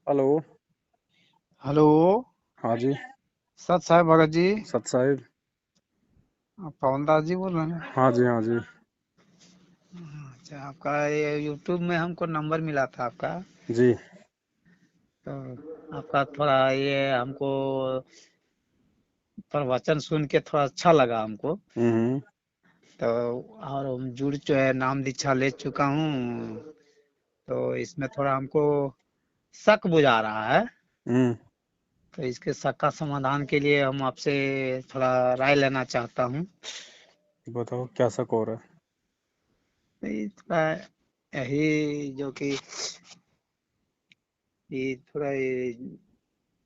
Hello. Hello. हाँ जी। सत साहब भगत जी। सत साहिब। आप पवन दास जी बोल रहे हैं? हाँ जी, हाँ जी। अच्छा, आपका ये यूट्यूब में हमको नंबर मिला था आपका। जी। तो आपका थोड़ा ये हमको प्रवचन सुन के थोड़ा अच्छा लगा हमको। हम्म। तो और हम जुड़ जो है नाम दीक्षा ले चुका हूँ। तो इसमें थोड़ा हमको शक बुझा रहा है। हम्म। तो इसके शक का समाधान के लिए हम आपसे थोड़ा राय लेना चाहता हूँ। बताओ क्या शक हो रहा है। ये थोड़ा यही जो कि ये थोड़ा ये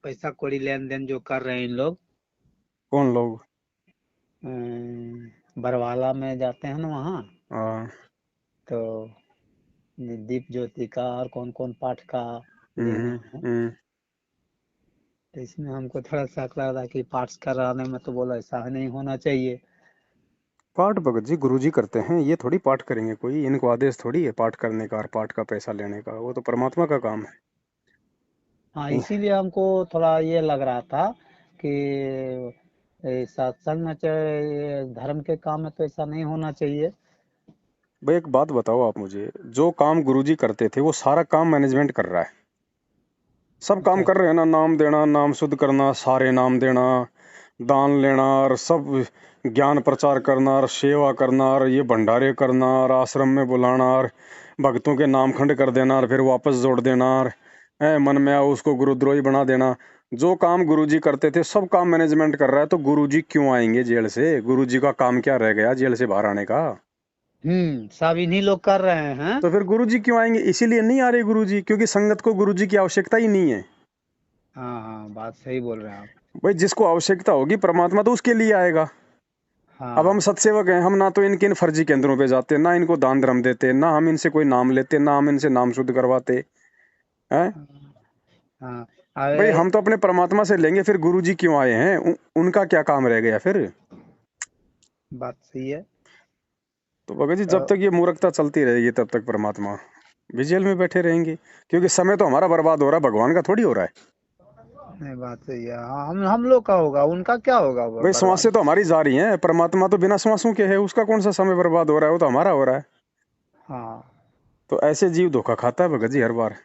पैसा कौड़ी लेन देन जो कर रहे हैं इन लोग। कौन लोग? बरवाला में जाते हैं ना वहाँ। हाँ। तो ये दीप ज्योति का और कौन कौन पाठ का ले हम्म। रहे हैं। हम्म। तो इसमें हमको थोड़ा शक लग रहा है कि पाठ कराने में तो बोला ऐसा नहीं होना चाहिए। पाठ भगत जी गुरुजी करते हैं, ये थोड़ी पाठ करेंगे कोई, इनको आदेश थोड़ी है पाठ करने का और पाठ का पैसा लेने का, वो तो परमात्मा का काम हाँ, है। इसीलिए हमको थोड़ा ये लग रहा था कि सत्संग में चाहे धर्म के काम में तो ऐसा नहीं होना चाहिए। भाई एक बात बताओ आप मुझे, जो काम गुरुजी करते थे वो सारा काम मैनेजमेंट कर रहा है। सब काम अच्छा। कर रहे हैं ना, नाम देना, नाम शुद्ध करना, सारे नाम देना, दान लेना और सब, ज्ञान प्रचार करना और सेवा करना और ये भंडारे करना और आश्रम में बुलाना और भक्तों के नाम खंड कर देना और फिर वापस जोड़ देना और मन में आओ उसको गुरुद्रोही बना देना। जो काम गुरुजी करते थे सब काम मैनेजमेंट कर रहा है, तो गुरुजी क्यों आएंगे जेल से? गुरुजी का काम क्या रह गया जेल से बाहर आने का? सब इन्हीं लोग कर रहे हैं। तो फिर गुरुजी क्यों आएंगे? इसीलिए नहीं आ रहे गुरुजी, क्योंकि संगत को गुरुजी की आवश्यकता ही नहीं है। हाँ हाँ, बात सही बोल रहे हैं आप। भाई जिसको आवश्यकता होगी परमात्मा तो उसके लिए आएगा। अब हम हाँ सत्सेवक हैं, हम ना तो इनके इन फर्जी केंद्रों पे जाते, ना इनको दान धर्म देते, ना हम इनसे कोई नाम लेते, ना हम इनसे नाम शुद्ध करवाते हैं। हाँ। भाई अरे, हम तो अपने परमात्मा से लेंगे, फिर गुरु जी क्यों आए हैं? उनका क्या काम रह गया फिर? बात सही है। तो भगत जी तो जब तक ये मूर्खता चलती रहेगी तब तक परमात्मा भी जेल में बैठे रहेंगे, क्योंकि समय तो हमारा बर्बाद हो रहा है, भगवान का थोड़ी हो रहा है। नहीं, बात सही है। हाँ, हम लोग का होगा, उनका क्या होगा भाई बर्बाद। श्वासें तो हमारी जा रही हैं, परमात्मा तो बिना श्वासों के है, उसका कौन सा समय बर्बाद हो रहा है? वो तो हमारा हो रहा है। हाँ। तो ऐसे जीव धोखा खाता है भगत जी हर बार।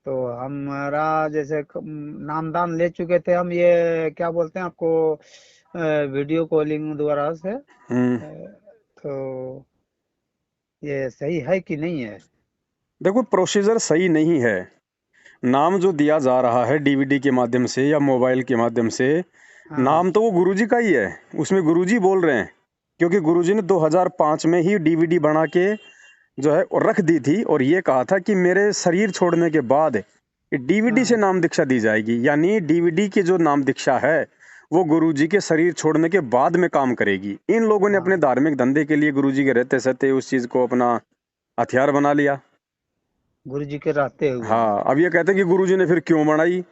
तो हमारा जैसे नामदान ले चुके थे हम, ये क्या बोलते हैं आपको, वीडियो कॉलिंग द्वारा से। हम्म। तो ये सही है कि नहीं है? देखो प्रोसीजर सही नहीं है। नाम जो दिया जा रहा है डीवीडी के माध्यम से या मोबाइल के माध्यम से, हाँ नाम तो वो गुरुजी का ही है, उसमें गुरुजी बोल रहे हैं। क्योंकि गुरुजी ने 2005 में ही डीवीडी बना के जो है रख दी थी और ये कहा था कि मेरे शरीर छोड़ने के बाद डीवीडी से हाँ नाम दीक्षा दी जाएगी, यानी डीवीडी की जो नाम दीक्षा है वो गुरुजी के शरीर छोड़ने के बाद में काम करेगी। इन लोगों ने अपने हाँ। धार्मिक धंधे के लिए गुरुजी के रहते सहते उस चीज को अपना हथियार बना लिया। गुरु जी के रहते हुए। हाँ, अब ये कहते हैं कि गुरुजी ने फिर क्यों बनाई।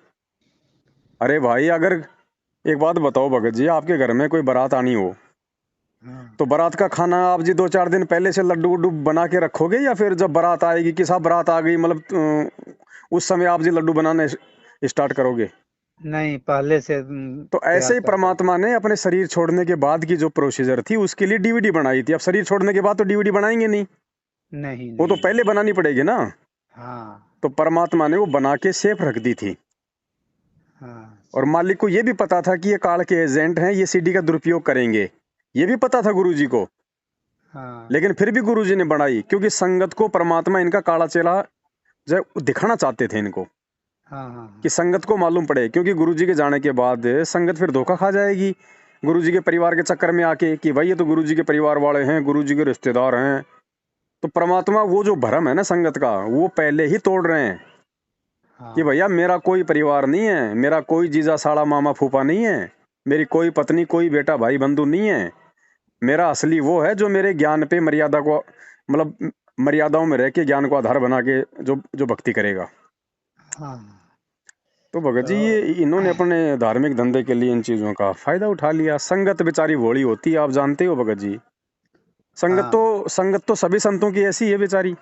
अरे भाई अगर, एक बात बताओ भगत जी, आपके घर में कोई बारात आनी हो हाँ तो बारात का खाना आप जी 2-4 दिन पहले से लड्डू वड्डू बना के रखोगे, या फिर जब बारात आएगी कि साहब बारात आ गई मतलब उस समय आप जी लड्डू बनाने स्टार्ट करोगे? नहीं, पहले से तो ऐसे तैयार ही करके। परमात्मा ने अपने शरीर छोड़ने के बाद की जो प्रोसीजर थी उसके लिए डीवीडी बनाई थी। अब शरीर छोड़ने के बाद तो डीवीडी बनाएंगे नहीं, नहीं वो तो नहीं। पहले बनानी पड़ेगी ना। हाँ तो परमात्मा ने वो बना के सेफ रख दी थी। हाँ। और मालिक को ये भी पता था कि ये काल के एजेंट हैं, ये सीडी का दुरुपयोग करेंगे, ये भी पता था गुरुजी को। हाँ लेकिन फिर भी गुरुजी ने बनाई, क्योंकि संगत को परमात्मा इनका काला चेला जो है दिखाना चाहते थे इनको, हाँ हाँ। कि हाँ संगत को मालूम पड़े, क्योंकि गुरुजी के जाने के बाद संगत फिर धोखा खा जाएगी गुरुजी के परिवार के चक्कर में आके, कि भाई ये तो गुरुजी के परिवार वाले हैं, गुरुजी के रिश्तेदार हैं। तो परमात्मा वो जो भरम है ना संगत का, वो पहले ही तोड़ रहे हैं कि हाँ। भैया मेरा कोई परिवार नहीं है, मेरा कोई जीजा साला मामा फूफा नहीं है, मेरी कोई पत्नी कोई बेटा भाई बंधु नहीं है। मेरा असली वो है जो मेरे ज्ञान पे मर्यादा को, मतलब मर्यादाओं में रह के ज्ञान को आधार बना के जो जो भक्ति करेगा। हाँ। तो भगत जी ये तो इन्होंने अपने धार्मिक धंधे के लिए इन चीजों का फायदा उठा लिया। संगत बेचारी भोली होती है, आप जानते हो भगत जी। संगत हाँ तो संगत तो सभी संतों की ऐसी है बेचारी।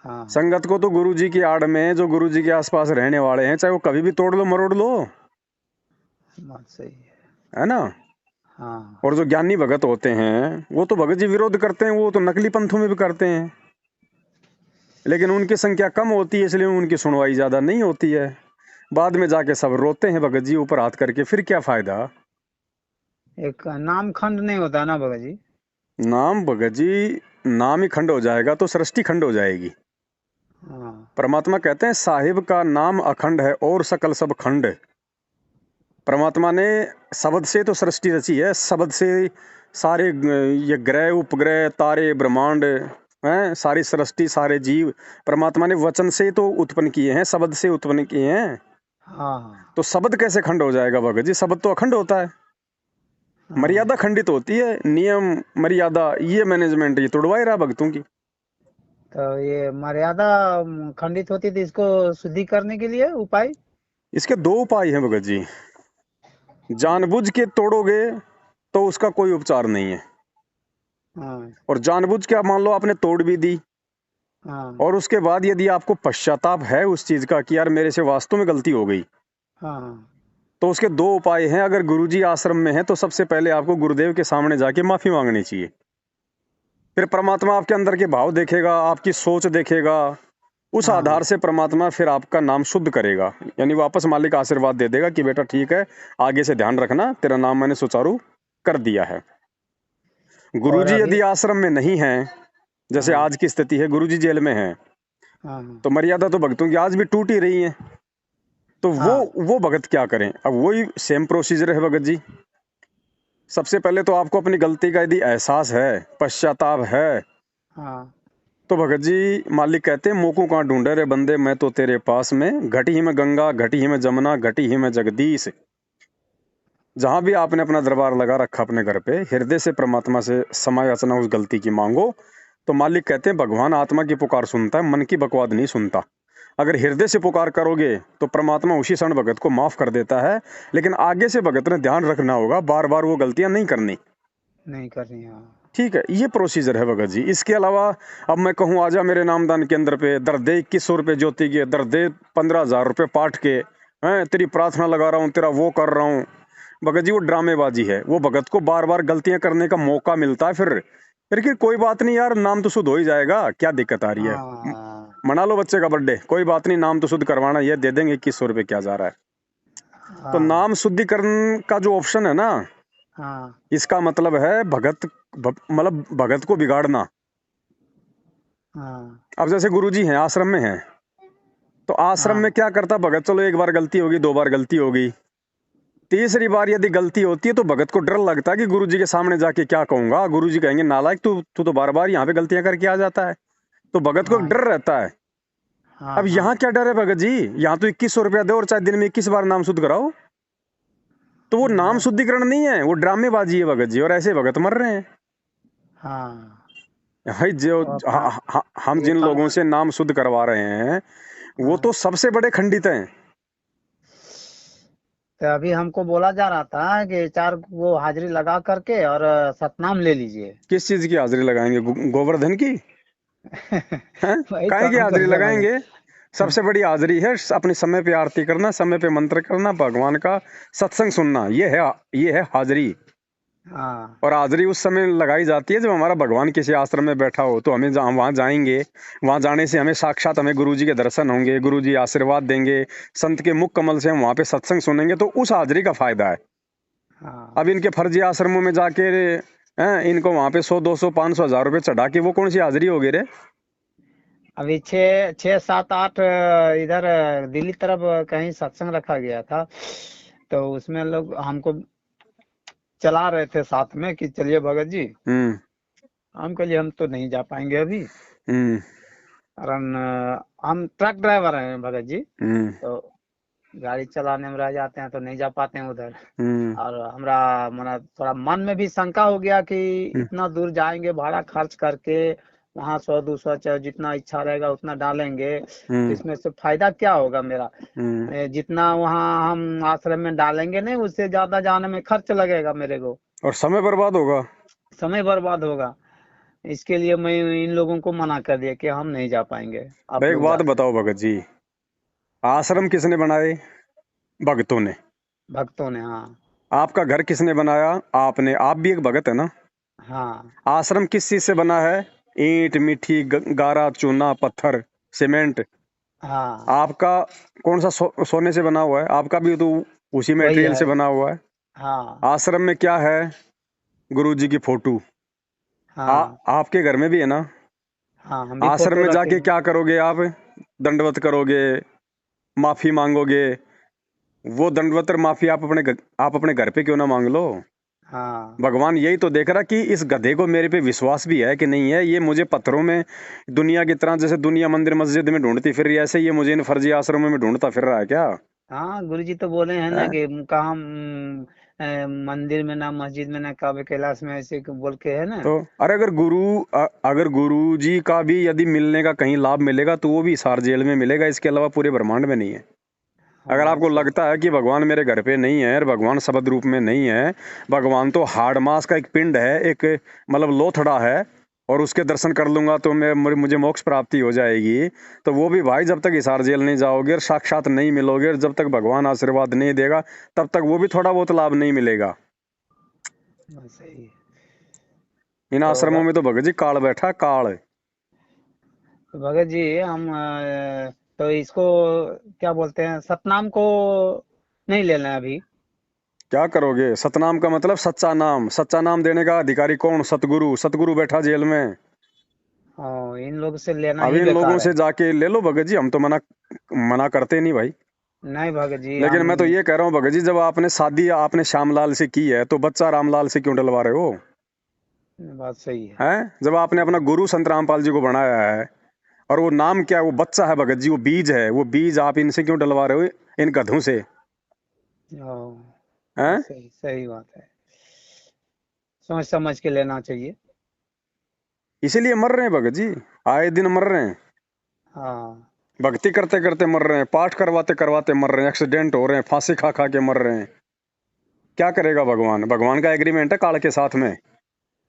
हाँ संगत को तो गुरु जी की आड़ में, जो गुरु जी के आसपास रहने वाले हैं, चाहे वो कभी भी तोड़ लो मरोड़ लो, बात सही है। है ना। हाँ और जो ज्ञानी भगत होते हैं वो तो भगत जी विरोध करते हैं, वो तो नकली पंथों में भी करते हैं, लेकिन उनकी संख्या कम होती है इसलिए उनकी सुनवाई ज्यादा नहीं होती है। बाद में जाके सब रोते हैं भगत जी ऊपर हाथ करके, फिर क्या फायदा। एक नाम खंड नहीं होता ना भगत जी। नाम भगत जी, नाम ही खंड हो जाएगा तो सृष्टि खंड हो जाएगी। हाँ परमात्मा कहते हैं साहिब का नाम अखंड है और सकल सब खंड। परमात्मा ने शब्द से तो सृष्टि रची है, शब्द से सारे ये ग्रह उपग्रह तारे ब्रह्मांड हैं, सारी सृष्टि सारे जीव परमात्मा ने वचन से तो उत्पन्न किए हैं, शब्द से उत्पन्न किए हैं। हाँ तो शब्द कैसे खंड हो जाएगा भगत जी, शब्द तो अखंड होता है। मर्यादा हाँ। खंडित होती है, नियम मर्यादा ये मैनेजमेंट ये तोड़वा ही रहा भक्तों की। तो ये मर्यादा खंडित होती थी, इसको शुद्धि करने के लिए उपाय। इसके दो उपाय हैं भगत जी। जानबूझ के तोड़ोगे तो उसका कोई उपचार नहीं है, हाँ और जानबूझ के आप मान लो आपने तोड़ भी दी हाँ और उसके बाद यदि आपको पश्चाताप है उस चीज का कि यार मेरे से वास्तव में गलती हो गई, हाँ तो उसके दो उपाय हैं। अगर गुरुजी आश्रम में है तो सबसे पहले आपको गुरुदेव के सामने जाके माफी मांगनी चाहिए। फिर परमात्मा आपके अंदर के भाव देखेगा, आपकी सोच देखेगा, उस आधार हाँ से परमात्मा फिर आपका नाम शुद्ध करेगा, यानी वापस मालिक आशीर्वाद दे देगा कि बेटा ठीक है, आगे से ध्यान रखना, तेरा नाम मैंने सुचारू कर दिया है। और गुरुजी अभी। यदि आश्रम में नहीं है, जैसे हाँ आज की स्थिति है, गुरुजी जेल में है, हाँ हाँ तो मर्यादा तो भक्तों की आज भी टूट ही रही है। तो हाँ वो भगत क्या करें, अब वही सेम प्रोसीजर है भगत जी। सबसे पहले तो आपको अपनी गलती का यदि एहसास है, पश्चाताप है, हाँ तो भगत जी मालिक कहते हैं मोको कहाँ ढूंढे रे बंदे, मैं तो तेरे पास में, घटी ही में गंगा घटी ही में जमुना घटी ही में जगदीश। जहां भी आपने अपना दरबार लगा रखा अपने घर पे, हृदय से परमात्मा से क्षमा याचना उस गलती की मांगो, तो मालिक कहते हैं भगवान आत्मा की पुकार सुनता है, मन की बकवाद नहीं सुनता। अगर हृदय से पुकार करोगे तो परमात्मा उसी क्षण भगत को माफ कर देता है, लेकिन आगे से भगत ने ध्यान रखना होगा, बार बार वो गलतियां नहीं करनी। नहीं करनी। हाँ ठीक है, ये प्रोसीजर है भगत जी। इसके अलावा अब मैं कहूँ आजा मेरे नामदान केंद्र पे, दर दे 2100 रुपये ज्योति के, दर दे 15,000 रुपये पाठ के, हैं तेरी प्रार्थना लगा रहा हूँ, तेरा वो कर रहा हूँ, भगत जी वो ड्रामेबाजी है। वो भगत को बार बार गलतियां करने का मौका मिलता है, फिर कि कोई बात नहीं यार, नाम तो शुद्ध हो ही जाएगा, क्या दिक्कत आ रही है, हाँ मना लो बच्चे का बर्थडे, कोई बात नहीं, नाम तो शुद्ध करवाना, ये दे देंगे 2100 रुपये, क्या जा रहा है। तो हाँ नाम शुद्धिकरण का जो ऑप्शन है ना, हाँ इसका मतलब है मतलब भगत को बिगाड़ना। हाँ अब जैसे गुरुजी हैं आश्रम में हैं, तो आश्रम में हाँ क्या करता भगत, चलो एक बार गलती होगी, दो बार गलती होगी, तीसरी बार यदि गलती होती है तो भगत को डर लगता है कि गुरुजी के सामने जाके क्या कहूंगा, गुरुजी कहेंगे नालायक तू तू तो बार बार यहाँ पे गलतियां करके आ जाता है, तो भगत को एक हाँ डर रहता है। हाँ अब यहाँ हाँ क्या डर है भगत जी, यहाँ तो 2100 रुपया दो और चाहे दिन में 21 बार नाम शुद्ध कराओ, तो वो नाम बस। शुद्धिकरण नहीं है, वो ड्रामेबाजी है भगत जी, और ऐसे भगत मर रहे हैं। हाँ भाई जो तो अपना हम ये जिन लोगों काम। से नाम शुद्ध करवा रहे हैं वो हाँ तो सबसे बड़े खंडित हैं। तो अभी हमको बोला जा रहा था कि 4 वो हाजिरी लगा करके और सतनाम ले लीजिए। किस चीज की हाजिरी लगाएंगे, गोवर्धन की, हैं, वही काहे की काम कर हाजिरी रहे हैं लगाएंगे। मगर। सबसे बड़ी हाजिरी है अपने समय पे आरती करना, समय पे मंत्र करना, भगवान का सत्संग सुनना, ये है हाजिरी। हाँ और हाजिरी उस समय लगाई जाती है जब हमारा भगवान किसी आश्रम में बैठा हो, तो हमें वहां जाएंगे, वहां जाने से हमें साक्षात हमें गुरुजी के दर्शन होंगे, गुरुजी आशीर्वाद देंगे, संत के मुख कमल से हम वहां पे सत्संग सुनेंगे, तो उस हाजिरी का फायदा है। हाँ। अब इनके फर्जी आश्रमों में जाके हैं, इनको वहां पे 100 200 500 1000 रुपये चढ़ा के वो कौन सी हाजिरी होगी रे। अभी 6 7 8 इधर दिल्ली तरफ कहीं सत्संग रखा गया था, तो उसमें लोग हमको चला रहे थे साथ में कि चलिए भगत जी। हम्म हम कहिए हम तो नहीं जा पाएंगे अभी, हम्म कारण हम ट्रक ड्राइवर हैं भगत जी, हम्म तो गाड़ी चलाने में रह जाते हैं तो नहीं जा पाते हैं उधर। हम्म और हमरा मना थोड़ा मन में भी शंका हो गया कि हम्म इतना दूर जाएंगे भाड़ा खर्च करके, वहाँ 100 200 चाहे जितना इच्छा रहेगा उतना डालेंगे, तो हम्म इसमें से फायदा क्या होगा मेरा। हम्म जितना वहाँ हम आश्रम में डालेंगे नहीं, उससे ज्यादा जाने में खर्च लगेगा मेरे को, और समय बर्बाद होगा। समय बर्बाद होगा। इसके लिए मैं इन लोगों को मना कर दिया कि हम नहीं जा पाएंगे, आप भाई एक लोग जा बात सकते। बताओ भगत जी, आश्रम किसने बनाए? भगतों ने। भक्तों ने, हाँ। आपका घर किसने बनाया? आपने। आप भी एक भगत है ना। हाँ। आश्रम किस चीज से बना है? ईंट, मिट्टी, गारा, चूना, पत्थर, सीमेंट। हाँ। आपका कौन सा सोने से बना हुआ है? आपका भी तो उसी वही मटेरियल है। से बना हुआ है। हाँ। आश्रम में क्या है? गुरु जी की फोटो। हाँ। आपके घर में भी है ना। हाँ, हम भी आश्रम फोटो में रखे जाके हैं। क्या करोगे आप? दंडवत करोगे, माफी मांगोगे। वो दंडवत और माफी आप अपने घर पे क्यों ना मांग लो? हाँ। भगवान यही तो देख रहा कि इस गधे को मेरे पे विश्वास भी है कि नहीं है। ये मुझे पत्थरों में, दुनिया की तरह, जैसे दुनिया मंदिर मस्जिद में ढूंढती फिर रही है, ऐसे ये मुझे इन फर्जी आश्रमों में ढूंढता फिर रहा है क्या? हाँ, गुरु जी तो बोले हैं ना है? कि कहा मंदिर में ना मस्जिद में ना काबे कैलाश में, ऐसे बोल के है ना। तो अरे अगर गुरु जी का भी यदि मिलने का कहीं लाभ मिलेगा तो वो भी हिसार जेल में मिलेगा, इसके अलावा पूरे ब्रह्मांड में नहीं है। हाँ, अगर बात आपको सही। लगता है कि भगवान मेरे घर पे नहीं है और भगवान शब्द रूप में नहीं है, भगवान तो हाड़ मास का एक पिंड है, एक मतलब लोथड़ा है, और उसके दर्शन कर लूंगा तो मुझे मोक्ष प्राप्ति हो जाएगी। तो वो भी भाई, जब तक हिसार जेल नहीं जाओगे और साक्षात नहीं मिलोगे और जब तक भगवान आशीर्वाद नहीं देगा, तब तक वो भी थोड़ा बहुत लाभ नहीं मिलेगा। बात सही है। इन तो आश्रमों में तो भगत जी काल बैठा, काल। भगत जी, हम तो इसको क्या बोलते हैं, सतनाम को नहीं लेना है अभी। क्या करोगे? सतनाम का मतलब सच्चा नाम। सच्चा नाम देने का अधिकारी कौन? सतगुरु। सतगुरु बैठा जेल में। इन लोग से लेना अब ही इन लोगों बेकार से है। जाके ले लो भगत जी, हम तो मना मना करते नहीं भाई। नहीं भगत जी, लेकिन हम। मैं तो ये कह रहा हूँ भगत जी, जब आपने शादी आपने श्यामलाल से की है तो बच्चा रामलाल से क्यों डलवा रहे हो? बात सही है। हैं? जब आपने अपना गुरु संत रामपाल जी को बनाया है, और वो नाम क्या है? वो बच्चा है भगत जी, वो बीज है। वो बीज आप इनसे क्यों डलवा रहे हो, इन गधों से? ओ, हैं? सही सही बात है। सोच समझ के लेना चाहिए। इसीलिए मर रहे हैं भगत जी, आए दिन मर रहे हैं। हाँ। भक्ति करते करते मर रहे हैं, पाठ करवाते करवाते मर रहे हैं, एक्सीडेंट हो रहे हैं, फांसी खा खा के मर रहे हैं। क्या करेगा भगवान? भगवान का एग्रीमेंट है काल के साथ में।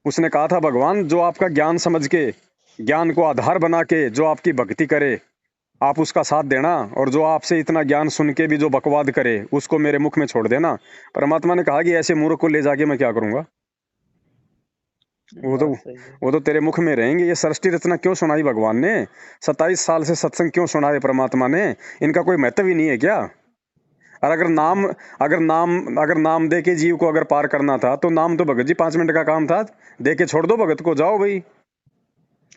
उसने कहा था, भगवान जो आपका ज्ञान समझ के, ज्ञान को आधार बना के जो आपकी भक्ति करे, आप उसका साथ देना, और जो आपसे इतना ज्ञान सुन के भी जो बकवाद करे उसको मेरे मुख में छोड़ देना। परमात्मा ने कहा कि ऐसे मूर्ख को ले जाके मैं क्या करूंगा? वो तो बात सही है। वो तो तेरे मुख में रहेंगे। ये सृष्टि रचना क्यों सुनाई भगवान ने? 27 साल से सत्संग क्यों सुनाए परमात्मा ने? इनका कोई महत्व ही नहीं है क्या? और अगर नाम दे के जीव को अगर पार करना था तो नाम तो भगत जी 5 मिनट का काम था। दे के छोड़ दो भगत को, जाओ भाई।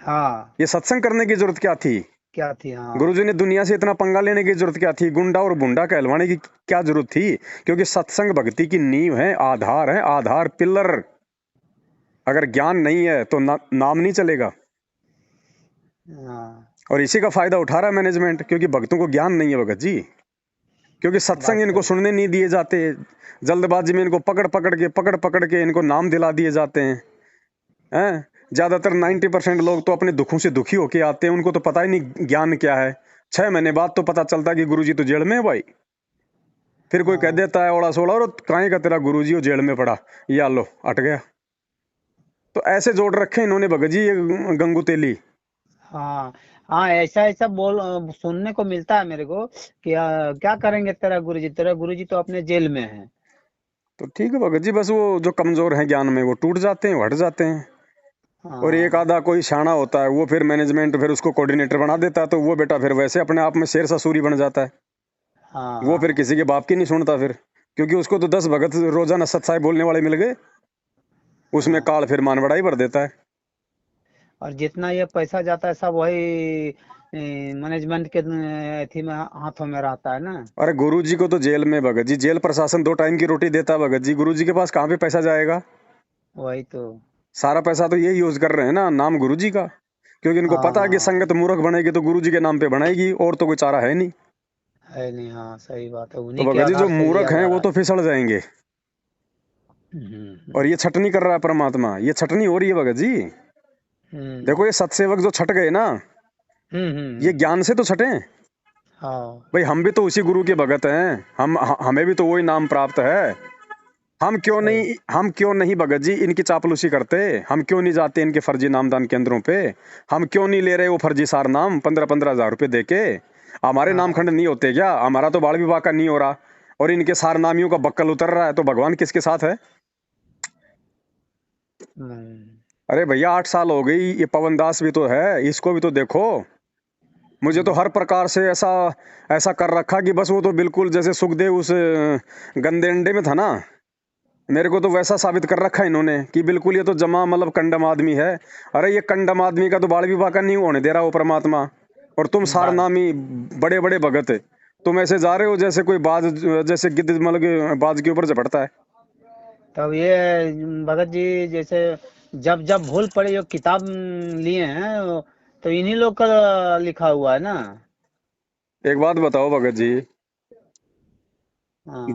हाँ। ये सत्संग करने की जरूरत क्या थी? क्या थी, हाँ। गुरुजी ने दुनिया से इतना पंगा लेने की जरूरत क्या थी? गुंडा और बुंडा कहलवाने की क्या जरूरत थी? क्योंकि सत्संग भक्ति की नींव है, आधार है, आधार पिलर। अगर ज्ञान नहीं है तो नाम नहीं चलेगा। हाँ, और इसी का फायदा उठा रहा है मैनेजमेंट, क्योंकि भक्तों को ज्ञान नहीं है भगत जी। क्योंकि बात सत्संग इनको सही। सुनने नहीं दिए जाते। जल्दबाजी में इनको पकड़ पकड़ के इनको नाम दिला दिए जाते हैं। ज्यादातर 90% लोग तो अपने दुखों से दुखी होके आते हैं, उनको तो पता ही नहीं ज्ञान क्या है। 6 महीने बाद तो पता चलता है कि गुरुजी तो जेल में है भाई। फिर कोई कह हाँ। देता है ओड़ा सोड़ा, और काहे का तेरा गुरुजी वो जेल में पड़ा, या लो अट गया। तो ऐसे जोड़ रखे इन्होंने भगत जी, ये गंगू तेली। हाँ। हाँ, ऐसा ऐसा सुनने को मिलता है मेरे को कि क्या करेंगे तेरा गुरुजी तो अपने जेल में है। तो ठीक है भगत जी, बस वो जो कमजोर हैं ज्ञान में वो टूट जाते हैं, हट जाते हैं। और एक हाँ। आधा कोई शाना होता है, वो फिर मैनेजमेंट फिर उसको कोऑर्डिनेटर बना देता है, तो वो बेटा फिर वैसे अपने आप में शेर ससूरी बन जाता है। हाँ। वो फिर हाँ। किसी के बाप की नहीं सुनता फिर, क्योंकि उसको तो 10 भगत रोजाना सत्साई बोलने वाले मिल गए। उसमें हाँ। काल फिर मान बड़ाई भर देता है। और जितना ये पैसा जाता है सब वही मैनेजमेंट के अथी में, हाथों में रहता है ना। अरे गुरु जी को तो जेल में भगत जी, जेल प्रशासन 2 टाइम की रोटी देता है भगत जी। गुरु जी के पास कहाँ पे पैसा जाएगा? वही तो। सारा पैसा तो ये यूज कर रहे हैं ना, नाम गुरु जी का। क्योंकि इनको पता है कि हाँ, संगत मूर्ख बनेगी तो गुरु जी के नाम पे बनाएगी, और तो कोई चारा है नहीं। है नहीं, हाँ सही बात है, तो उन्हीं के भगत जी जो आधार से लिया मूर्ख हैं जा वो रहा तो फिसल जाएंगे। है। और ये छटनी कर रहा है परमात्मा, ये छटनी हो रही है भगत जी। हम्म। देखो ये सतसेवक जो छट गए ना, ये हम्म। ज्ञान से तो छटे। हाँ। भाई हम भी तो उसी गुरु के भगत हैं, हमें भी तो वही नाम प्राप्त है। हम क्यों नहीं भगत जी इनकी चापलूसी करते? हम क्यों नहीं जाते इनके फर्जी नामदान केंद्रों पे? हम क्यों नहीं ले रहे वो फर्जी सार नाम 15-15 हजार रुपए देके? हमारे हाँ। नामखंड नहीं होते क्या? हमारा तो बाल विवाह का नहीं हो रहा और इनके सार नामियों का बक्कल उतर रहा है, तो भगवान किसके साथ है? हम्म, अरे भैया 8 साल हो गई, ये पवन दास भी तो है, इसको भी तो देखो। मुझे तो हर प्रकार से ऐसा ऐसा कर रखा कि बस वो तो बिल्कुल जैसे सुखदेव उस गंदे अंडे में था ना, मेरे को तो वैसा साबित कर रखा है इन्होंने कि बिल्कुल ये तो जमा मतलब कंडम आदमी है। अरे ये कंडम आदमी का तो बाल विवाह का नहीं होने दे रहा वो परमात्मा, और तुम बात। सारनामी बड़े बड़े भगत है, तुम ऐसे जा रहे हो जैसे कोई बाज, जैसे गिद्ध मतलब कि बाज के ऊपर झपटता है। तब ये भगत जी जैसे जब जब भूल पड़े जो किताब लिए हैं तो इन्हीं लोग का लिखा हुआ है ना। एक बात बताओ भगत जी, हाँ।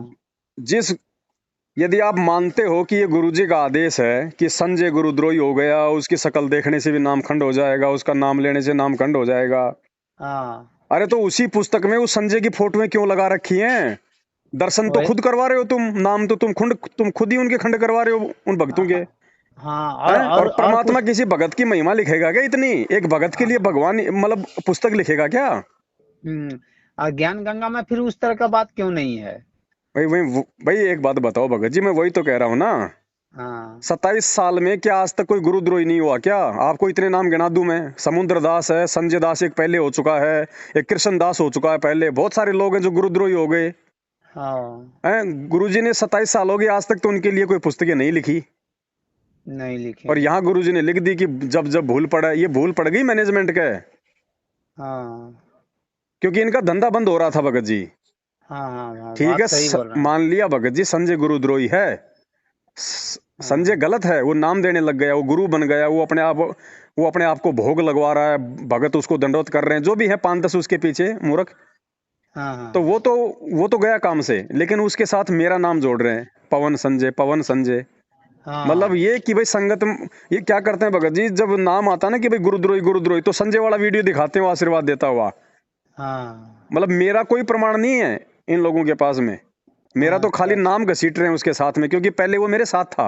जिस यदि आप मानते हो कि ये गुरुजी का आदेश है कि संजय गुरुद्रोही हो गया, उसकी शक्ल देखने से भी नामखंड हो जाएगा, उसका नाम लेने से नामखंड हो जाएगा, हाँ अरे तो उसी पुस्तक में उस संजय की फोटोएं क्यों लगा रखी हैं? दर्शन तो वही। खुद करवा रहे हो तुम, नाम तो तुम खुद ही उनके खंड करवा रहे हो उन भक्तों के। हाँ हैं? और और परमात्मा कुछ। किसी भगत की महिमा लिखेगा क्या इतनी? एक भगत के लिए भगवान मतलब पुस्तक लिखेगा क्या? और ज्ञान गंगा में फिर उस तरह का बात क्यों नहीं है। भाई एक बात बताओ भगत जी, मैं वही तो कह रहा हूँ ना, हाँ 27 साल में क्या आज तक कोई गुरुद्रोही नहीं हुआ क्या? आपको इतने नाम गिना दूं मैं, समुद्र दास है, संजय दास एक पहले हो चुका है, एक कृष्ण दास हो चुका है पहले, बहुत सारे लोग हैं जो गुरुद्रोही हो गए हाँ। हैं। गुरुजी ने 27 साल हो गए आज तक तो उनके लिए कोई पुस्तकें नहीं लिखी, नहीं लिखे। और यहाँ गुरुजी ने लिख दी कि जब जब भूल पड़ा, ये भूल पड़ गई मैनेजमेंट के, हाँ क्योंकि इनका धंधा बंद हो रहा था भगत जी। हाँ हाँ हाँ ठीक बात है, सही बोल रहे हैं। मान लिया भगत जी संजय गुरुद्रोही है, संजय हाँ गलत है, वो नाम देने लग गया, वो गुरु बन गया, वो अपने आप को भोग लगवा रहा है, भगत उसको दंडवत कर रहे हैं, जो भी है 5-10 उसके पीछे मूर्ख, हाँ तो हाँ वो तो गया काम से, लेकिन उसके साथ मेरा नाम जोड़ रहे हैं, पवन संजय, पवन संजय। मतलब हाँ ये कि भाई संगत ये क्या करते हैं भगत जी, जब नाम आता है ना कि भाई गुरुद्रोही गुरुद्रोही, तो संजय वाला वीडियो दिखाते हैं वो आशीर्वाद देता हुआ। हाँ मतलब मेरा कोई प्रमाण नहीं है इन लोगों के पास में, मेरा हाँ। तो अच्छा खाली अच्छा। नाम घसीट रहे हैं उसके साथ में, क्योंकि पहले वो मेरे साथ था।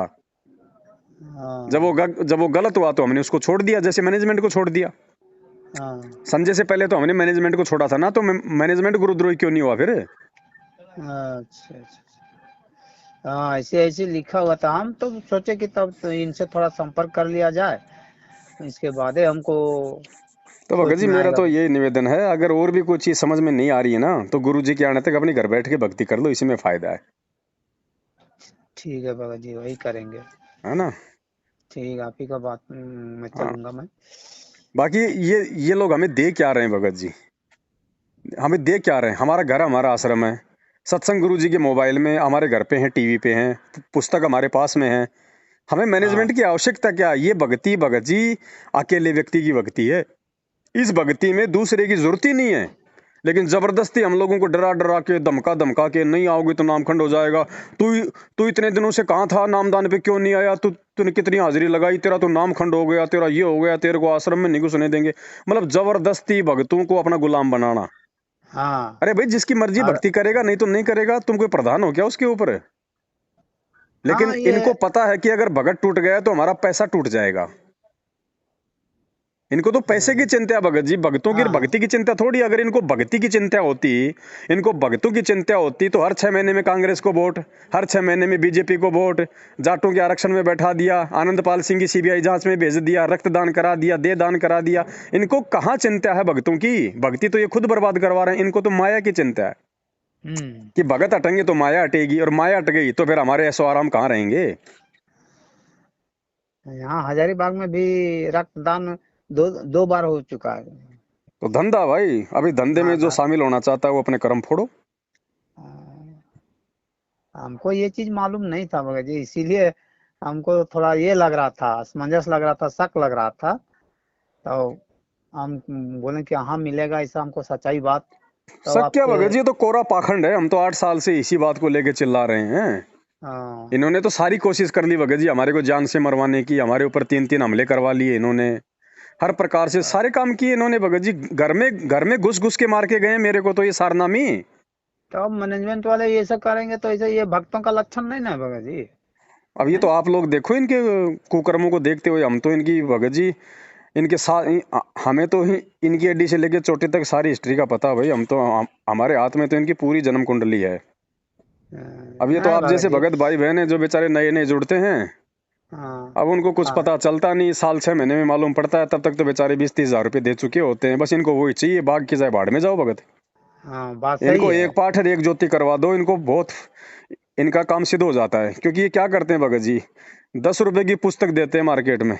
हाँ जब वो गलत हुआ तो हमने उसको छोड़ दिया, जैसे मैनेजमेंट को छोड़ दिया। हाँ। संजय से पहले तो हमने मैनेजमेंट को छोड़ा था ना, तो मैनेजमेंट गुरुद्रोही क्यों नहीं हुआ फिर? अच्छा अच्छा। हाँ ऐसे ऐसे लिखा हुआ था, हम तो सोचे कि तब तो इनसे थोड़ा संपर्क कर लिया जाए, इसके बाद ही हमको तो भगत सोच जी में मेरा आएगा। तो यही निवेदन है, अगर और भी कोई चीज समझ में नहीं आ रही है ना, तो गुरु जी के आने तक अपने घर बैठ के भक्ति कर लो, इसी में फायदा ठीक है बाबा जी वही करेंगे। है ना? ठीक है आप ही का बात मैं हाँ। चलूंगा मैं। बाकी ये लोग हमें दे क्या रहे हैं भगत जी? हमें दे क्या रहे हैं? हमारा घर हमारा आश्रम है, सत्संग गुरु जी के मोबाइल में हमारे घर पे हैं, टीवी पे हैं, पुस्तक हमारे पास में है, हमें हाँ मैनेजमेंट की आवश्यकता क्या? ये भक्ति भगत जी अकेले व्यक्ति की भक्ति है, इस भक्ति में दूसरे की जरूरत ही नहीं है, लेकिन जबरदस्ती हम लोगों को डरा डरा के धमका धमका के, नहीं आओगे तो नामखंड हो जाएगा, तू तू इतने दिनों से कहाँ था, नामदान पे क्यों नहीं आया, तूने कितनी हाजिरी लगाई, तेरा तो नामखंड हो गया, तेरा ये हो गया, तेरे को आश्रम में नहीं घुसने देंगे। मतलब जबरदस्ती भक्तों को अपना गुलाम बनाना। हाँ। अरे भाई जिसकी मर्जी और भक्ति करेगा, नहीं तो नहीं करेगा, तुम कोई प्रधान हो क्या उसके ऊपर? लेकिन हाँ ये। इनको पता है कि अगर भगत टूट गया तो हमारा पैसा टूट जाएगा। इनको तो पैसे की हाँ चिंता है भगत जी, भक्तों की हाँ भक्ति की चिंता थोड़ी। अगर इनको भक्ति की चिंता होती, इनको भक्तों की चिंता होती, तो हर 6 महीने में कांग्रेस को वोट, हर 6 महीने में बीजेपी को वोट, जाटों के आरक्षण में बैठा दिया, आनंदपाल सिंह की सीबीआई जांच में भेज दिया, रक्तदान करा दिया, दे दान करा दिया। इनको कहाँ चिंता है भक्तों की? भक्ति तो ये खुद बर्बाद करवा रहे हैं, इनको तो माया की चिंता है हम्म। कि भगत हटेंगे तो माया हटेगी, और माया हट गई तो फिर हमारे ऐशो आराम कहाँ रहेंगे? यहाँ हजारीबाग में भी रक्तदान दो दो बार हो चुका है। तो धंधा भाई, अभी धंधे हाँ में जो शामिल होना चाहता है वो अपने कर्म फोड़ो। हमको ये चीज मालूम नहीं था मगर जी, इसीलिए हमको थोड़ा ये लग रहा था, असमंजस लग रहा था, शक लग रहा था। तो हम बोले कि हाँ मिलेगा ऐसा हमको सच्चाई बात। तो शक्य आपसे। भगत जी, ये तो कोरा पाखंड है, हम तो 8 साल से इसी बात को लेके चिल्ला रहे हैं। हाँ इन्होंने तो सारी कोशिश कर ली भगत जी हमारे को जान से मरवाने की, हमारे ऊपर 3-3 हमले करवा लिए इन्होंने, हर प्रकार से सारे काम किए इन्होंने भगत जी। घर में घुस घुस के मार के गए मेरे को तो ये सारनामी। तो अब मैनेजमेंट वाले ये सब करेंगे तो ऐसे ये भक्तों का लक्षण नहीं ना भगत जी। अब ये तो हैं? आप लोग देखो इनके कुकर्मों को देखते हुए, हम तो इनकी भगत जी इनके साथ हमें तो इनकी अड्डी से लेके चोटी तक सारी हिस्ट्री का पता है भाई। हमारे हाथ में तो इनकी पूरी जन्म कुंडली है। अब ये तो नहीं आप भगत जैसे जी। भगत भाई बहन है जो बेचारे नए नए जुड़ते हैं, हाँ अब उनको कुछ हाँ पता चलता नहीं, साल 6 महीने में मालूम पड़ता है, तब तक तो बेचारे 20-30 हज़ार रुपये दे चुके होते हैं। बस इनको वही चाहिए, बाघ की जाए भाड़ में जाओ भगत। हाँ, बात सही इनको है। एक पाठ और एक ज्योति करवा दो, इनको बहुत इनका काम सिद्ध हो जाता है। क्योंकि ये क्या करते हैं भगत जी, 10 रुपए की पुस्तक देते हैं मार्केट में,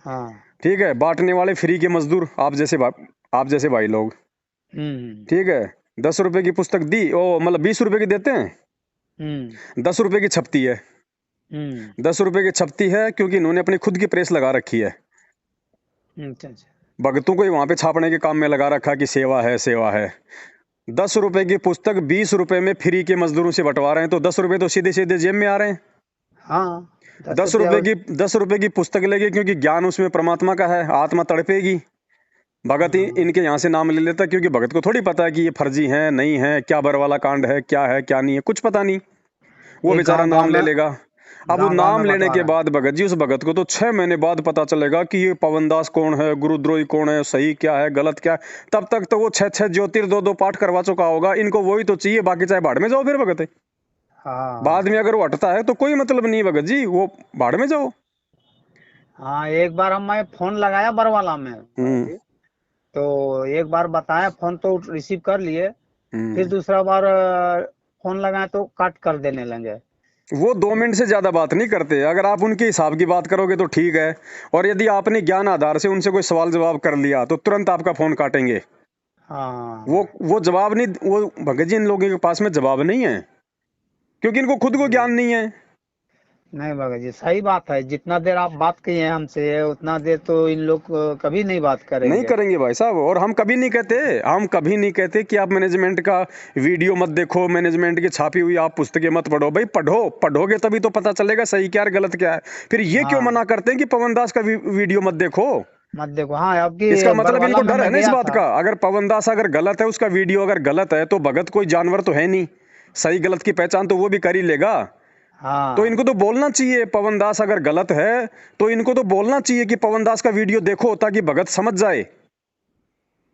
हाँ। ठीक है, बांटने वाले फ्री के मजदूर आप जैसे भाई लोग, हम्म ठीक है। 10 रुपए की पुस्तक दी, ओ मतलब 20 रुपए की देते हैं, हम्म 10 रुपए की छपती है। हम्म 10 रुपए की छपती है क्योंकि इन्होंने अपनी खुद की प्रेस लगा रखी है। अच्छा अच्छा। भगतों को ही वहां पे छापने के काम में लगा रखा कि सेवा है सेवा है। 10 रुपए की पुस्तक 20 रुपए में फ्री के मजदूरों से बंटवा रहे हैं, तो 10 रुपए तो सीधे सीधे जेब में आ रहे हैं। हाँ, 10 रुपया। 10 रुपए की पुस्तक लेगी क्योंकि ज्ञान उसमें परमात्मा का है, आत्मा तड़पेगी। भगत ही हाँ, इनके यहाँ से नाम ले लेता, क्योंकि भगत को थोड़ी पता है कि ये फर्जी है नहीं है, क्या बर वाला कांड है क्या नहीं है, कुछ पता नहीं। वो ये बेचारा नाम ले लेगा। अब वो गांव नाम में लेने के बंटवारा है। बाद भगत जी, उस भगत को तो 6 महीने बाद पता चलेगा कि ये पवनदास कौन है, गुरुद्रोही कौन है, सही क्या है गलत क्या है। तब तक तो वो 6-6 ज्योतिर 2-2 पाठ करवा चुका होगा। इनको वही तो चाहिए, बाकी चाहे भाड़ में जाओ फिर भगत। बाद हाँ में अगर वो हटता है तो कोई मतलब नहीं भगत जी, वो भाड़ में जाओ। हाँ, एक बार मैं फोन लगाया बरवाला में भगत हम्म जी। तो एक बार बताया, फोन तो रिसीव कर लिए। फिर हम्म दूसरा बार फोन लगाया तो काट कर देने लगे। वो 2 मिनट से ज्यादा बात नहीं करते। अगर आप उनके हिसाब की बात करोगे तो ठीक है, और यदि आपने ज्ञान आधार से उनसे कोई सवाल जवाब कर लिया तो तुरंत आपका फोन काटेंगे। वो हाँ। वो जवाब नहीं, वो भगत जी इन लोगों के पास में जवाब नहीं है, क्योंकि इनको खुद को हम्म, ज्ञान नहीं है। नहीं भगत जी, सही बात है। जितना देर आप बात किए हैं हमसे, उतना देर तो इन लोग कभी नहीं बात नहीं करेंगे। करेंगे भाई साहब। और हम कभी नहीं कहते कि आप मैनेजमेंट का वीडियो मत देखो, मैनेजमेंट की छापी हुई आप पुस्तकें मत पढ़ो। भाई पढ़ोगे तभी तो पता चलेगा सही क्या है गलत क्या है। फिर ये क्यों हाँ, मना करते हैं कि पवन दास का वीडियो मत देखो? मत देखो। हाँ, आपकी इसका मतलब बरवाला इनको में डर है मैं ना इस गया बात था। का, अगर पवन दास अगर गलत है, उसका वीडियो अगर गलत है, तो भगत कोई जानवर तो है नहीं, सही गलत की पहचान तो वो भी कर ही लेगा। तो हाँ इनको तो बोलना चाहिए, पवन दास अगर गलत है तो इनको तो बोलना चाहिए कि पवन दास का वीडियो देखो, ताकि भगत समझ जाए।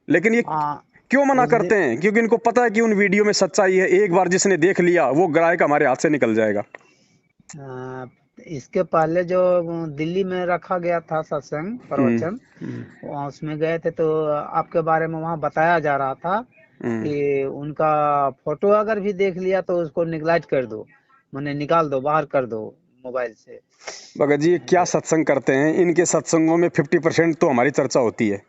लेकिन ये हाँ। क्यों मना उस दिन करते हैं? क्योंकि इनको पता है कि उन वीडियो में सच्चाई है। एक बार जिसने देख लिया वो ग्राहक हमारे हाथ से निकल जाएगा। अ, इसके पहले जो दिल्ली में रखा गया था सत्संग हम्म प्रवचन, हम्म वहाँ उसमें गए थे तो आपके बारे में वहाँ बताया जा रहा था हम्म। कि उनका फोटो अगर भी देख लिया तो उसको निगलेक्ट कर दो, माने निकाल दो, बाहर कर दो मोबाइल से। भगत जी ये क्या सत्संग करते हैं? इनके सत्संगों में 50% तो हमारी चर्चा होती है।